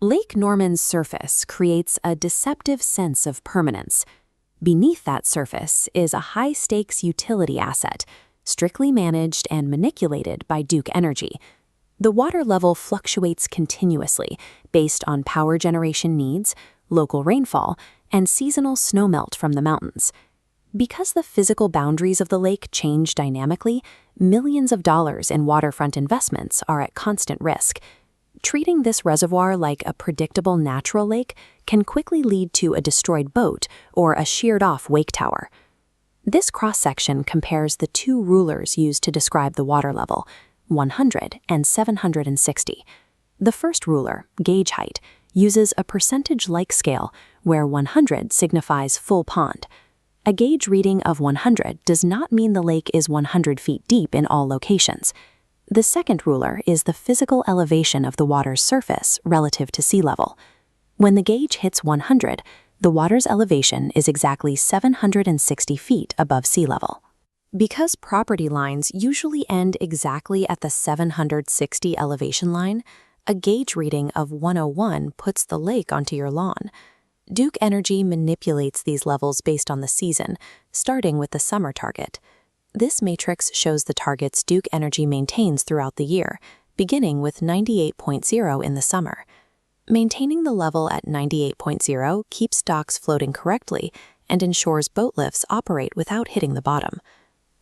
Lake Norman's surface creates a deceptive sense of permanence. Beneath that surface is a high-stakes utility asset, strictly managed and manipulated by Duke Energy. The water level fluctuates continuously based on power generation needs, local rainfall, and seasonal snowmelt from the mountains. Because the physical boundaries of the lake change dynamically, millions of dollars in waterfront investments are at constant risk. Treating this reservoir like a predictable natural lake can quickly lead to a destroyed boat or a sheared-off wake tower. This cross-section compares the two rulers used to describe the water level, 100 and 760. The first ruler, gauge height, uses a percentage-like scale where 100 signifies full pond. A gauge reading of 100 does not mean the lake is 100 feet deep in all locations. The second ruler is the physical elevation of the water's surface relative to sea level. When the gauge hits 100, the water's elevation is exactly 760 feet above sea level. Because property lines usually end exactly at the 760 elevation line, a gauge reading of 101 puts the lake onto your lawn. Duke Energy manipulates these levels based on the season, starting with the summer target. This matrix shows the targets Duke Energy maintains throughout the year, beginning with 98.0 in the summer. Maintaining the level at 98.0 keeps docks floating correctly and ensures boat lifts operate without hitting the bottom.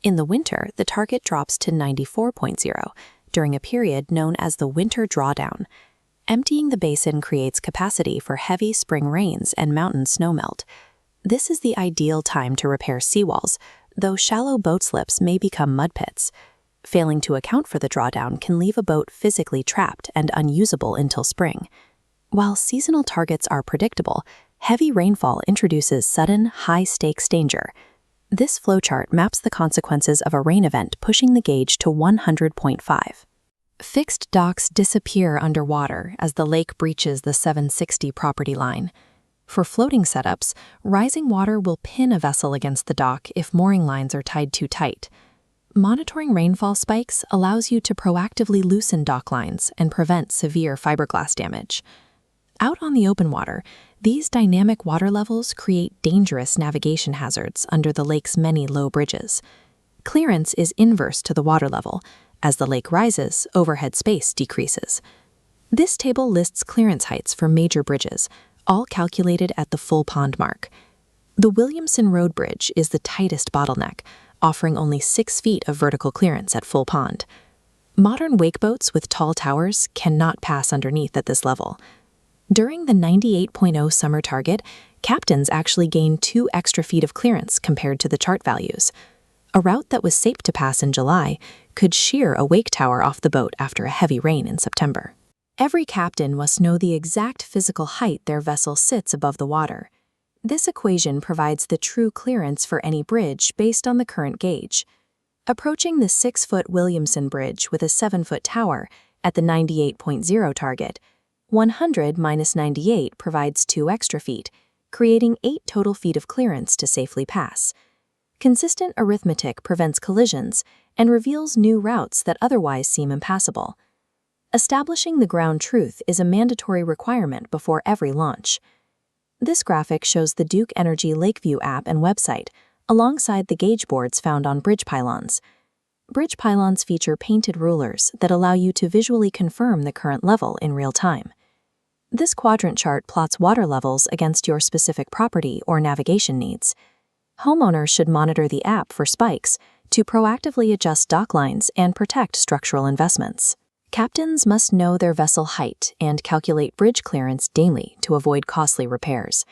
In the winter, the target drops to 94.0 during a period known as the winter drawdown. Emptying the basin creates capacity for heavy spring rains and mountain snowmelt. This is the ideal time to repair seawalls, though shallow boat slips may become mud pits. Failing to account for the drawdown can leave a boat physically trapped and unusable until spring. While seasonal targets are predictable, heavy rainfall introduces sudden, high-stakes danger. This flowchart maps the consequences of a rain event pushing the gauge to 100.5. Fixed docks disappear underwater as the lake breaches the 760 property line. For floating setups, rising water will pin a vessel against the dock if mooring lines are tied too tight. Monitoring rainfall spikes allows you to proactively loosen dock lines and prevent severe fiberglass damage. Out on the open water, these dynamic water levels create dangerous navigation hazards under the lake's many low bridges. Clearance is inverse to the water level. As the lake rises, overhead space decreases. This table lists clearance heights for major bridges, all calculated at the full pond mark. The Williamson Road Bridge is the tightest bottleneck, offering only 6 feet of vertical clearance at full pond. Modern wakeboats with tall towers cannot pass underneath at this level. During the 98.0 summer target, captains actually gained 2 extra feet of clearance compared to the chart values. A route that was safe to pass in July could shear a wake tower off the boat after a heavy rain in September. Every captain must know the exact physical height their vessel sits above the water. This equation provides the true clearance for any bridge based on the current gauge. Approaching the 6-foot Williamson Bridge with a 7-foot tower at the 98.0 target, 100 minus 98 provides 2 extra feet, creating 8 total feet of clearance to safely pass. Consistent arithmetic prevents collisions and reveals new routes that otherwise seem impassable. Establishing the ground truth is a mandatory requirement before every launch. This graphic shows the Duke Energy Lakeview app and website, alongside the gauge boards found on bridge pylons. Bridge pylons feature painted rulers that allow you to visually confirm the current level in real time. This quadrant chart plots water levels against your specific property or navigation needs. Homeowners should monitor the app for spikes to proactively adjust dock lines and protect structural investments. Captains must know their vessel height and calculate bridge clearance daily to avoid costly repairs.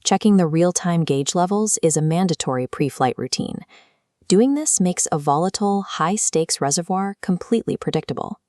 Checking the real-time gauge levels is a mandatory pre-flight routine. Doing this makes a volatile, high-stakes reservoir completely predictable.